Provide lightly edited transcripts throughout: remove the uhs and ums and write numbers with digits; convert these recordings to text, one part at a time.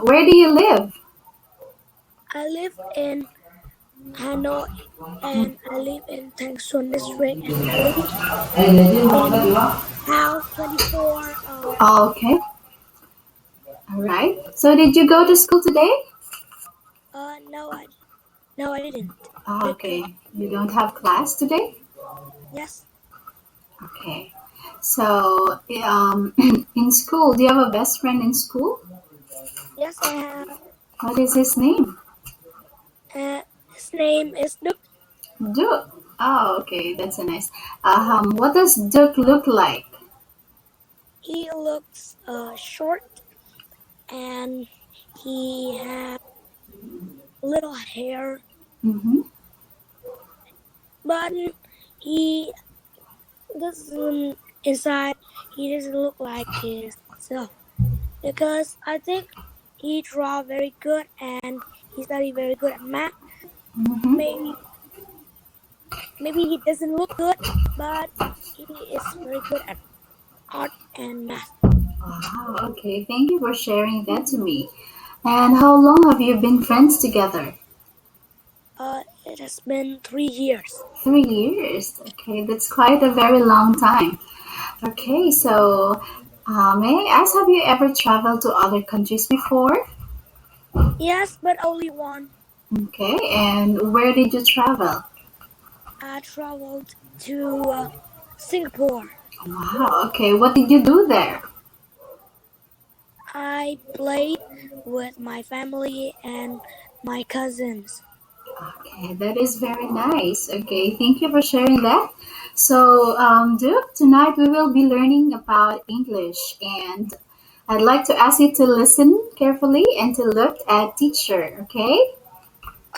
Where do you live? I live in Hanoi, and I live in Thanh Xuân district, and I live in house 24. Okay. All right. So did you go to school today? No, I didn't. Okay. You don't have class today? Yes. Okay. So, in school, do you have a best friend in school? Yes, I have. What is his name? His name is Đức. Duke. Oh, okay. That's a nice. What does Duke look like? He looks short, and he has little hair, Mm-hmm. but he doesn't inside. He doesn't look like himself, because I think he draw very good and he study very good at math. Mm-hmm. Maybe he doesn't look good, but he is very good at art and math. Wow. Okay. Thank you for sharing that to me. And how long have you been friends together? It has been 3 years. 3 years. Okay, that's quite a very long time. Okay, so may I ask, have you ever traveled to other countries before? Yes, but only one. Okay, and where did you travel? I traveled to Singapore. Wow, okay, what did you do there? I played with my family and my cousins. Okay, that is very nice. Okay, thank you for sharing that. So, Duke, tonight we will be learning about English, and I'd like to ask you to listen carefully and to look at teacher, okay?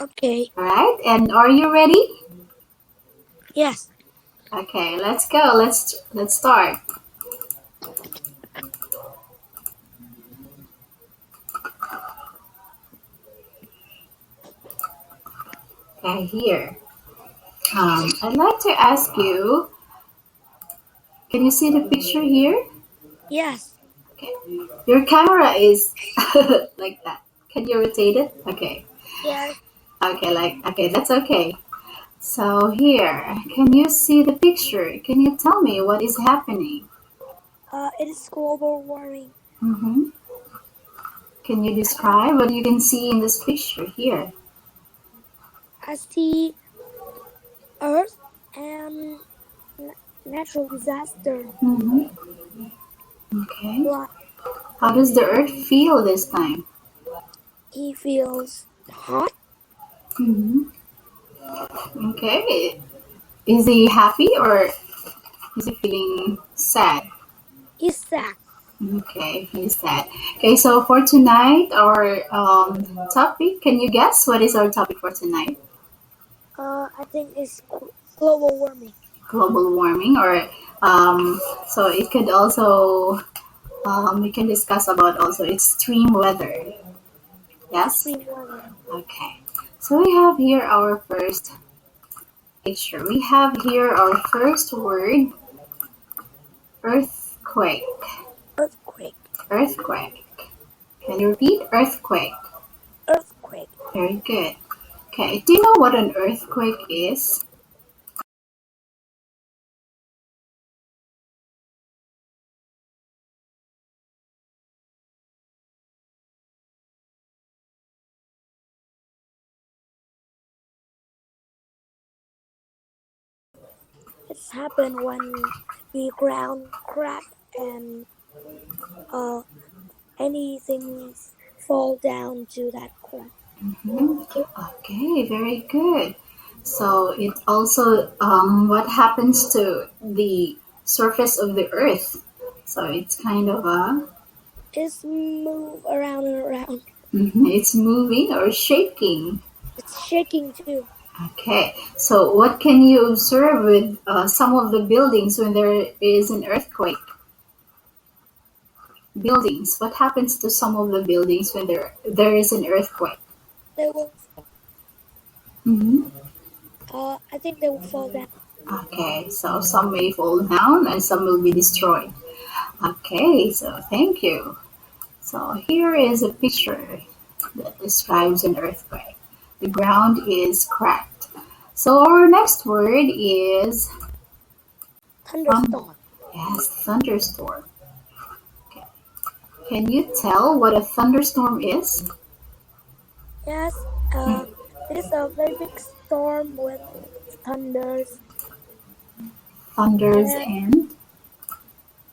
Okay. All right, and are you ready? Yes. Okay, let's go. Let's start. Okay, here. I'd like to ask you, can you see the picture here? Yes. Okay. Your camera is like that. Can you rotate it? Okay. Yes. Okay, that's okay. So here, can you see the picture? Can you tell me what is happening? It is global warming. Mm-hmm. Can you describe what you can see in this picture here? I see Earth and natural disaster. Mm-hmm. Okay. Like How does the earth feel this time? he feels hot. Mm-hmm. Okay. Is he happy or is he feeling sad? He's sad. Okay, he's sad. Okay, so for tonight, our topic, can you guess what is our topic for tonight? I think it's global warming. Global warming, or so it could also, we can discuss about also extreme weather. Yes? Extreme weather. Okay. So we have here our first picture. We have here our first word, earthquake. Earthquake. Earthquake. Can you repeat? Earthquake. Earthquake. Very good. Okay, do you know what an earthquake is? It's happened when the ground crack and anything fall down to that crack. Okay, very good. So it also what happens to the surface of the earth. So it's kind of a It's move around and around. it's moving or shaking. It's shaking too. Okay, so what can you observe with some of the buildings when there is an earthquake? Buildings. What happens to some of the buildings when there is an earthquake? They will. Mm-hmm. I think they will fall down. Okay, so some may fall down and some will be destroyed. Okay, so thank you. So here is a picture that describes an earthquake. The ground is cracked. So our next word is Thunderstorm. yes, thunderstorm. Okay. Can you tell what a thunderstorm is? Yes, it is a very big storm with thunders Thunders and and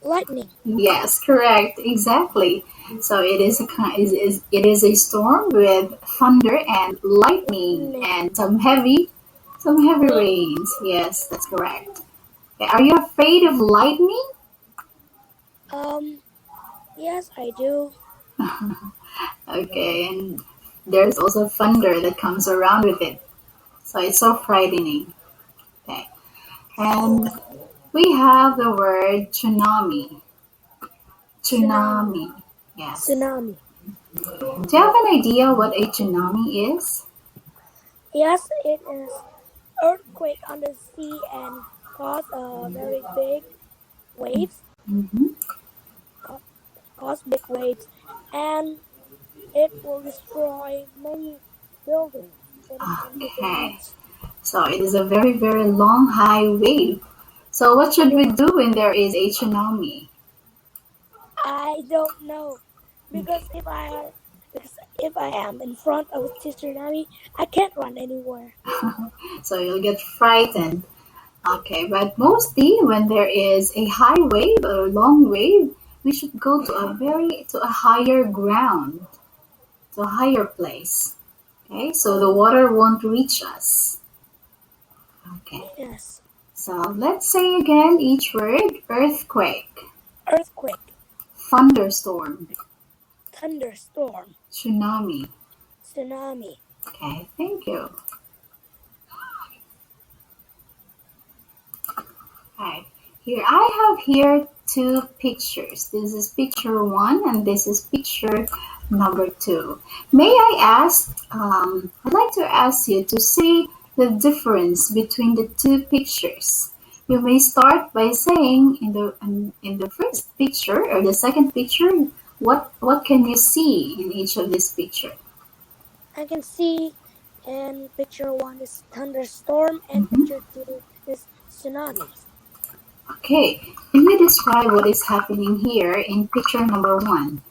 lightning. yes, correct, exactly. So it is it is a storm with thunder and lightning and some heavy rains. Yes, that's correct. Okay, are you afraid of lightning? Um, yes, I do. Okay, and there's also thunder that comes around with it. So it's so frightening. Okay. And we have the word tsunami. Tsunami. Tsunami. Yes. Tsunami. Do you have an idea what a tsunami is? Yes, it is earthquake on the sea and cause very big waves. Mm-hmm. Cause big waves, and it will destroy many buildings in the Okay. beach. So it is a very, very long high wave. So what should we Yeah, do when there is a tsunami? I don't know because if I am in front of a tsunami, I can't run anywhere. So you'll get frightened. Okay, but mostly when there is a high wave or a long wave, we should go to a higher ground, to a higher place. Okay, so the water won't reach us. Okay, Yes, so let's say again each word: earthquake, earthquake, thunderstorm, thunderstorm, tsunami. tsunami. Okay, thank you. Right. Here I have here two pictures. This is picture one and this is picture number two. May I ask, I'd like to ask you to say the difference between the two pictures. You may start by saying in the first picture or the second picture, what can you see in each of this picture? I can see in picture one is thunderstorm and Mhm. picture two is tsunami. Okay, can you describe what is happening here in picture number one?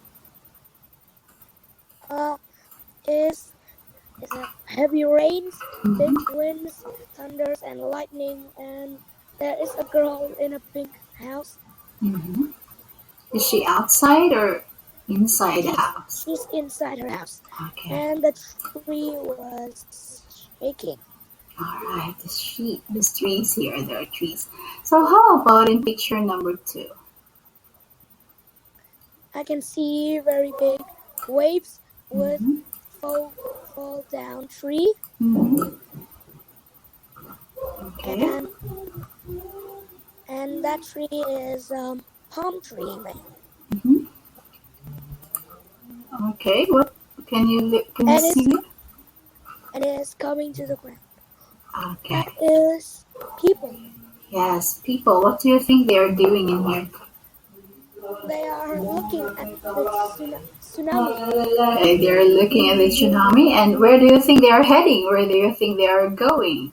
Uh, is a heavy rains, big winds, thunders, and lightning, and there is a girl in a pink house. Mhm. Is she outside or inside the She's house? she's inside her house, Okay. and the tree was shaking. All right. The trees here. There are trees. So how about in picture number two? I can see very big waves with Mm-hmm. fall down tree, Mm-hmm. Okay. and that tree is palm tree, man. Mm-hmm. Okay. What can you and see it's it? and it is coming to the ground. Okay. That is people. Yes. People. What do you think they are doing in here? They are looking at the tsunami. They're looking at the tsunami, and where do you think they are heading? Where do you think they are going?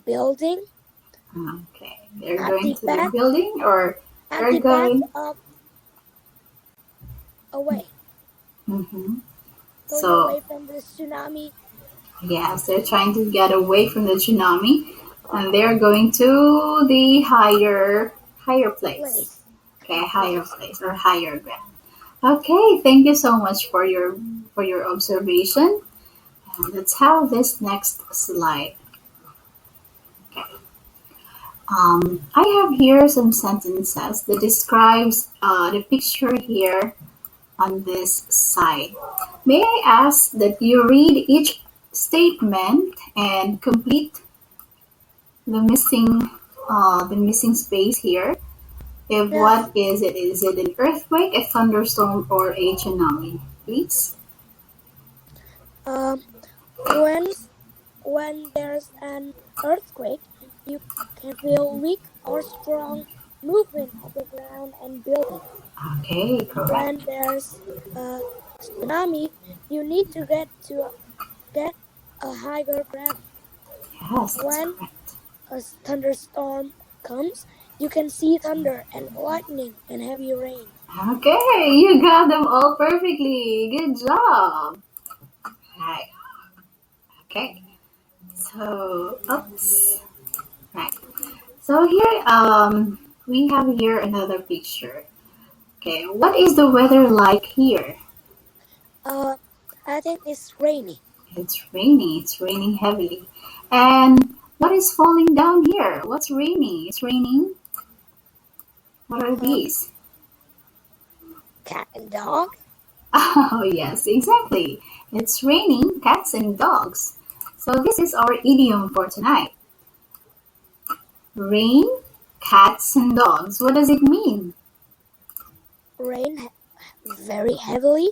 Building Okay. They're at going the to the back building, or at they're the back going. of away Mm-hmm. going So away from the tsunami yes, they're trying to get away from the tsunami, and they're going to the higher place. place. Okay, higher Yes. place or higher ground. Okay, thank you so much for your observation. And let's have this next slide. Okay. I have here some sentences that describes the picture here on this side. May I ask that you read each statement and complete the missing space here. If Yes. what is it? Is it an earthquake, a thunderstorm, or a tsunami? Please. When there's an earthquake, you can feel weak or strong movement of the ground and building. Okay, correct. When there's a tsunami, you need to get a higher ground. Yes, that's When correct. a thunderstorm comes, you can see thunder and lightning and heavy rain. Okay, you got them all perfectly. Good job. Right. Okay. So, oops. Right. So here, we have here another picture. Okay, what is the weather like here? I think it's rainy. It's rainy. It's raining heavily. And what is falling down here? What's raining? It's raining. What are these? Cat and dog. Oh, yes, exactly. It's raining cats and dogs. So this is our idiom for tonight. Rain, cats and dogs. What does it mean? Rain very heavily.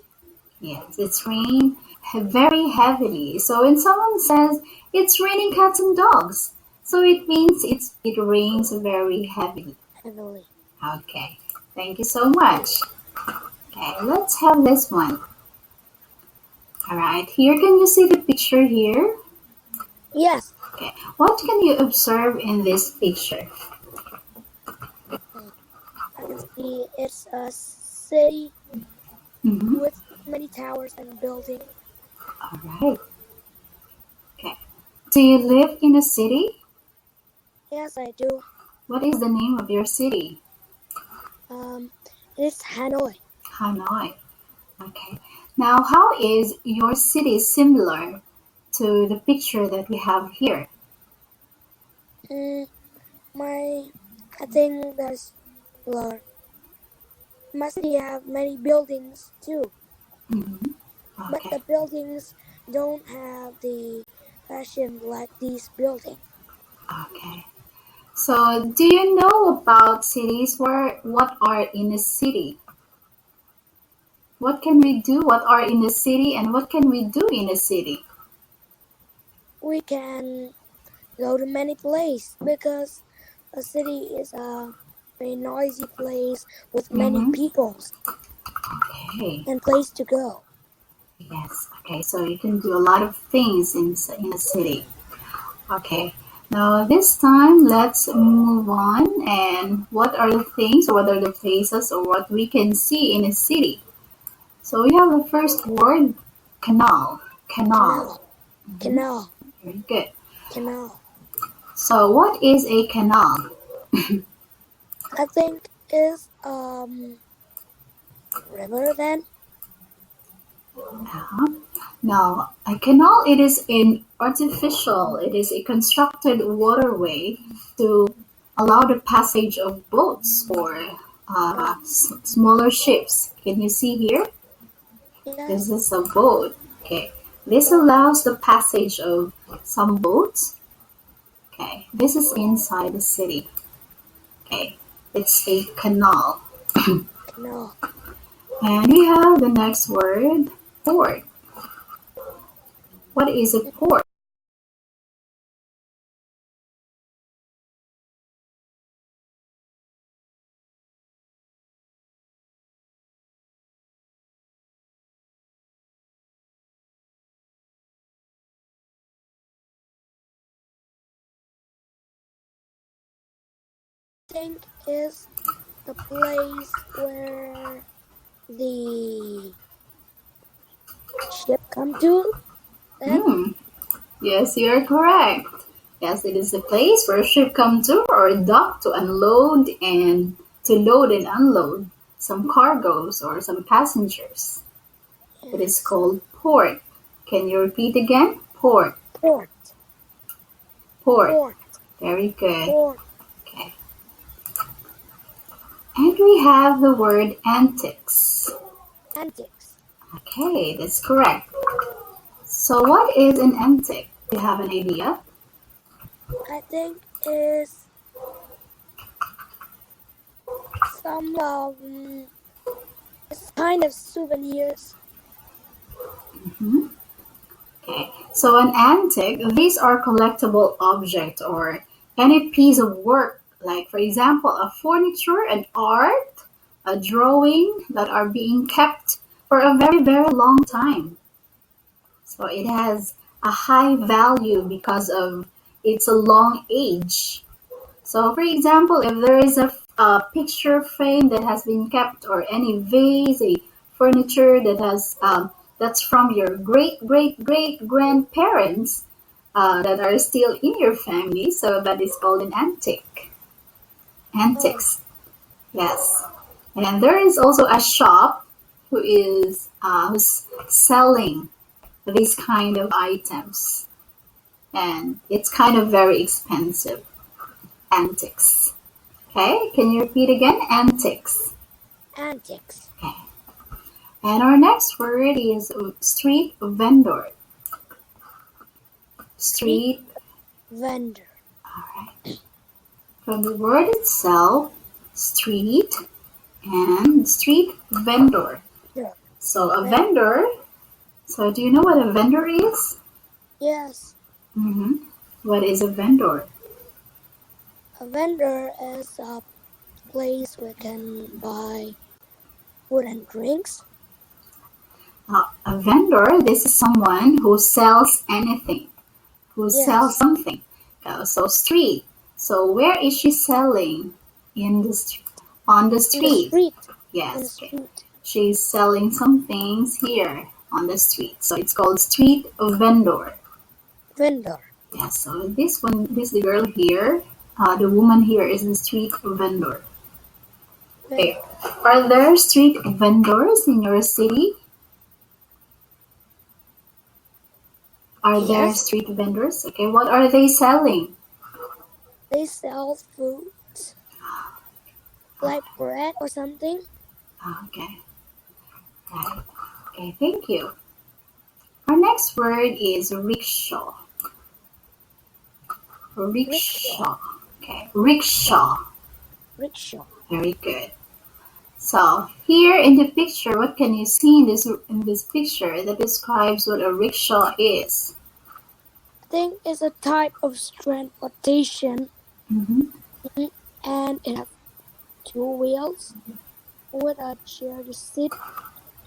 Yes, it's raining very heavily. So when someone says it's raining cats and dogs, so it means it rains very heavily. Heavily. Okay, thank you so much. Okay, let's have this one. All right, here can you see the picture here? Yes. Okay, what can you observe in this picture? I can see it's a city Mm-hmm. with many towers and buildings. All right. Okay. Do you live in a city? Yes, I do. What is the name of your city? It's Hanoi. Hanoi. Okay. Now, how is your city similar to the picture that we have here? I think there's my city have many buildings too, Mm-hmm. but Okay. the buildings don't have the fashion like these buildings. Okay. So, do you know about cities? What are in a city? What can we do? What are in a city, and what can we do in a city? We can go to many places because a city is a very noisy place with many Mm-hmm. people Okay. and place to go. Yes. Okay. So you can do a lot of things in a city. Okay. Now this time let's move on. And what are the things, or what are the places, or what we can see in a city? So we have the first word, canal. Canal. Canal. Very good. Canal. So what is a canal? I think is river then. Now, a canal, it is an artificial, it is a constructed waterway to allow the passage of boats or smaller ships. Can you see here? This Yes. is a boat. Okay. This allows the passage of some boats. Okay. This is inside the city. Okay. It's a canal. Canal. And we have the next word, port. What is a port? I think is the place where the ship come to then. Hmm. Yes, you are correct. Yes, it is a place where a ship come to or dock to unload and to load and unload some cargoes or some passengers. It is Yes. called port. Can you repeat again? Port. Port. Port. Port. Very good. Port. Okay. And we have the word antics. Antics. Okay, that's correct. So what is an antic? Do you have an idea? I think is some kind of souvenirs. Mhm. Okay, so an antique, these are collectible object or any piece of work, like for example, a furniture, an art, a drawing that are being kept for a very, very long time. So it has a high value because of its a long age. So for example, if there is a picture frame that has been kept or any vase, a furniture that has that's from your great great great grandparents that are still in your family, so that is called an antique. Oh, Antiques, yes. And there is also a shop who's selling these kind of items, and it's kind of very expensive. Antiques. Okay, can you repeat again? Antiques. antiques. Okay. And our next word is street vendor. Street Street, vendor. all right. From the word itself, street and street vendor. Yeah. So a vendor, so do you know what a vendor is? Yes, Mm-hmm. What is a vendor? a vendor is a place we can buy food and drinks. A vendor, this is someone who sells anything, who sells Yes, something. So street. So where is she selling? In the on the in the street. street. In the Yes. Okay. street. She's selling some things here on the street. So it's called street vendor. Vendor. Yeah. So this one, this girl here, the woman here is the street vendor. Okay. Are there street vendors in your city? Are there Yes, street vendors? Okay. What are they selling? they sell food like bread or something. Okay. Right. Okay. Thank you. Our next word is rickshaw. Rickshaw. Rickshaw. Okay. Rickshaw. Rickshaw. Very good. So here in the picture, what can you see in this picture that describes what a rickshaw is? I think it's a type of transportation, Mm-hmm. and it has two wheels with a chair to sit.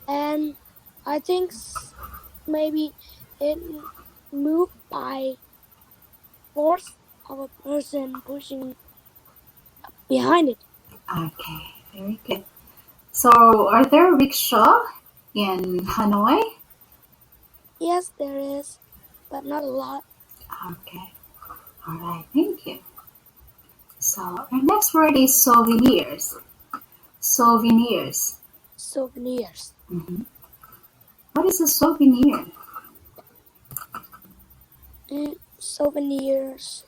And I think maybe it moved by force of a person pushing behind it. Okay, very good. So are there rickshaw in Hanoi? Yes, there is, but not a lot. Okay, all right, thank you. So our next word is souvenirs. Souvenirs. Souvenirs. Mm-hmm. What is a souvenir? Souvenirs.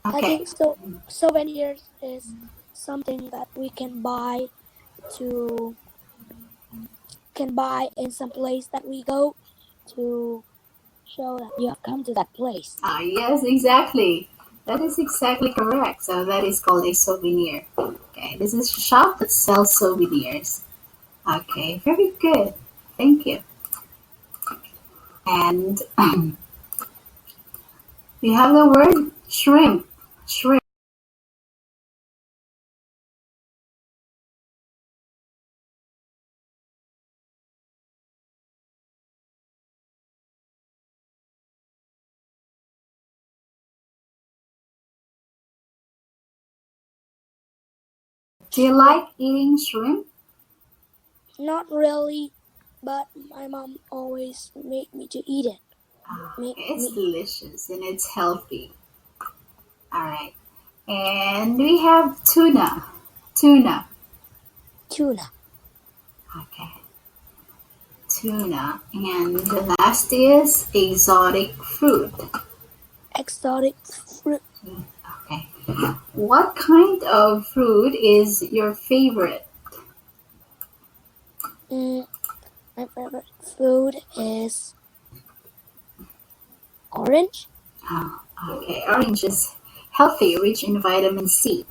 I Okay, think so. Souvenirs is something that we can buy to in some place that we go to show that you have come to that place. yes, exactly. That is exactly correct. So that is called a souvenir. Okay, this is a shop that sells souvenirs. Okay, very good. Thank you. And we have the word shrimp. Shrimp. Do you like eating shrimp? Not really, but my mom always made me to eat it. It's delicious and it's healthy. All right. And we have tuna. Tuna. Tuna. Okay. Tuna. And the last is exotic fruit. Exotic fruit. Okay. What kind of fruit is your favorite? My favorite food is orange. Oh, okay. Orange is healthy, rich in vitamin C.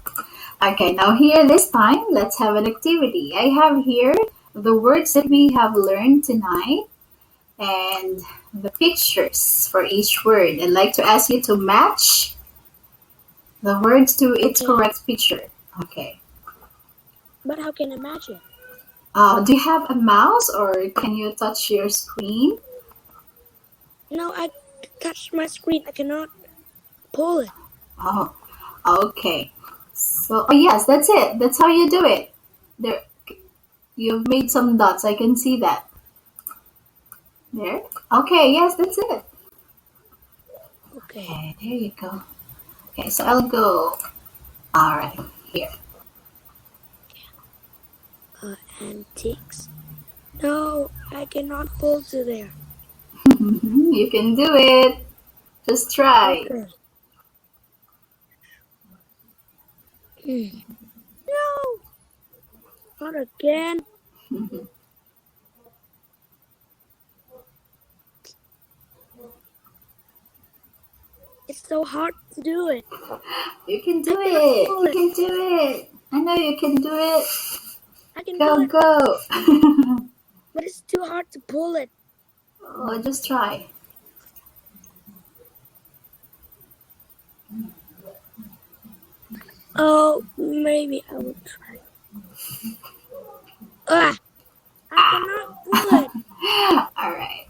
Okay, now here this time, let's have an activity. I have here the words that we have learned tonight and the pictures for each word. I'd like to ask you to match the words to its correct picture. Okay. But how can I match it? Do you have a mouse or can you touch your screen? No, I touched my screen. I cannot pull it. Oh, okay. So, yes, that's it. That's how you do it. There, you've made some dots. I can see that. There. Okay, yes, that's it. Okay, there you go. Okay, so I'll go. All right, here. Antiques. No, I cannot pull to there. You can do it. Just try. Okay. No, not again. It's so hard to do it. You can do it. You can do it. I know you can do it. I can go, do it. Go. But it's too hard to pull it. Oh, just try. Oh, maybe I will try. I cannot pull it. All right.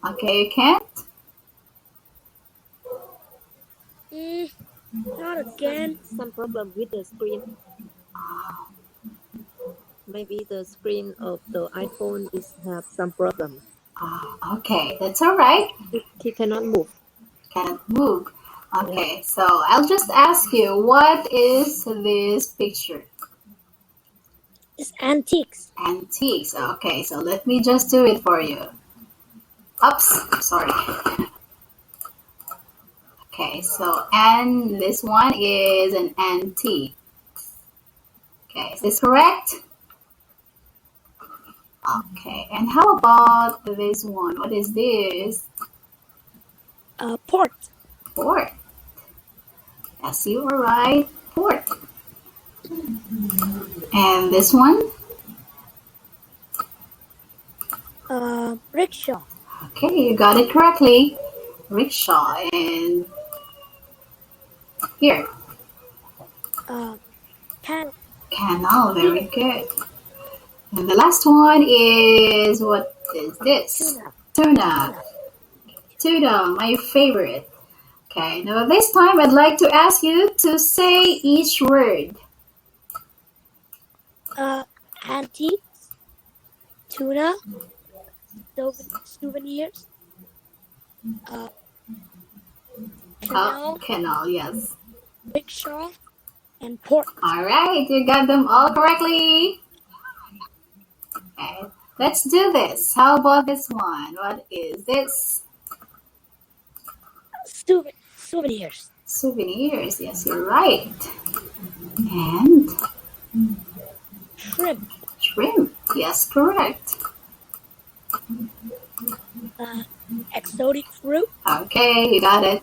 Okay, you can't? Not again. Some problem with the screen. Maybe the screen of the iPhone have some problem. Okay, that's all right. He cannot move. Cannot move. Okay, so I'll just ask you, what is this picture? It's antiques. Antiques. Okay, so let me just do it for you. Oops, sorry. Okay, so this one is an antique. Okay, is this correct? Okay, and how about this one? What is this? Port. Port. Yes, you are right. Port. And this one? Rickshaw. Okay, you got it correctly. Rickshaw. And here. Canal. Very good. And the last one is, what is this? Tuna. Tuna, my favorite. Okay, now this time I'd like to ask you to say each word. Antiques, tuna, souvenirs, Canal, yes. rickshaw, and port. All right, you got them all correctly. Okay, let's do this. How about this one? What is this? Souvenirs. Souvenirs, yes, you're right. And? Shrimp. Shrimp, yes, correct. Exotic fruit. Okay, you got it.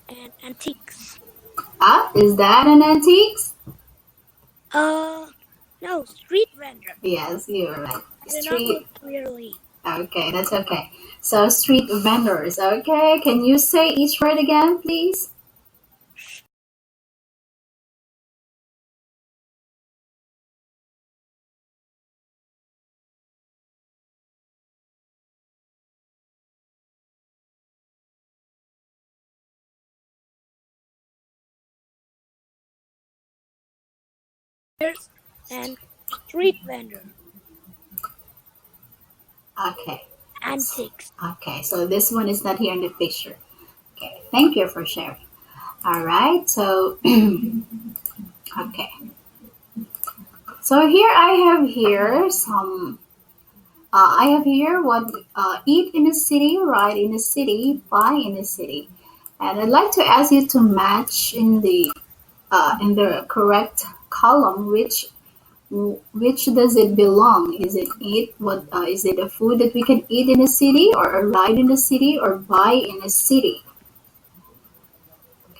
And antiques. Is that an antiques? No, street vendor. Yes, you're right. Street. Clearly. Okay, that's okay. So street vendors. Okay, can you say each word again, please? And street vendor. Okay. Antiques. Okay, so this one is not here in the picture. Okay, thank you for sharing. All right, so okay. So here I have here some. I have here what eat in a city, ride in a city, buy in a city, and I'd like to ask you to match in the correct column which does it belong? Is it is it a food that we can eat in a city, or a ride in a city, or buy in a city?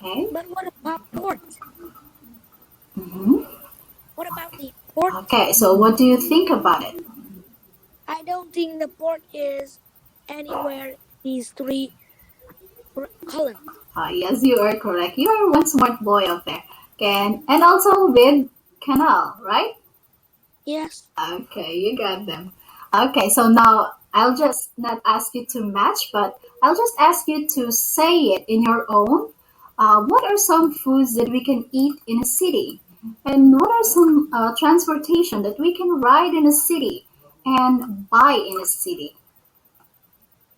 Okay. But what about port? Mhm. What about the port? Okay, so what do you think about it? I don't think the port is anywhere in these three columns. Yes, you are correct. You are one smart boy out there. And also with canal, right? Yes. Okay, you got them. Okay, so now I'll just not ask you to match, but I'll just ask you to say it in your own. What are some foods that we can eat in a city? And what are some transportation that we can ride in a city and buy in a city?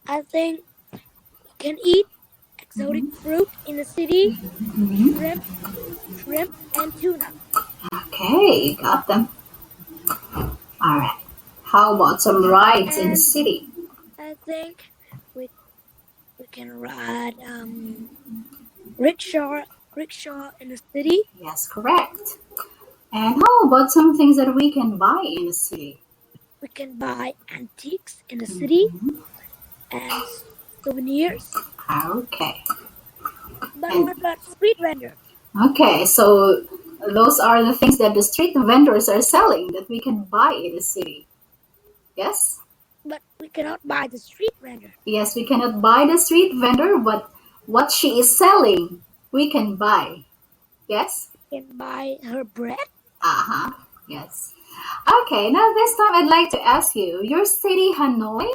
I think we can eat exotic fruit in the city, Mhm. shrimp, and tuna. Okay, you got them. All right. How about some rides in the And city? I think we we can ride rickshaw in the city. Yes, correct. And how about some things that we can buy in the city? We can buy antiques in the city Mhm. and souvenirs. Okay. But And what about street vendors? okay, so those are the things that the street vendors are selling that we can buy in the city. Yes? But we cannot buy the street vendor. Yes, we cannot buy the street vendor, but what she is selling, we can buy. Yes? We can buy her bread. Uh-huh. Yes. Okay, now this time I'd like to ask you, your city, Hanoi.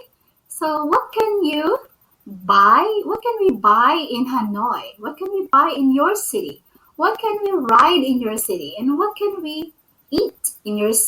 So what can you buy? What can we buy in Hanoi? What can we buy in your city? What can we ride in your city? And what can we eat in your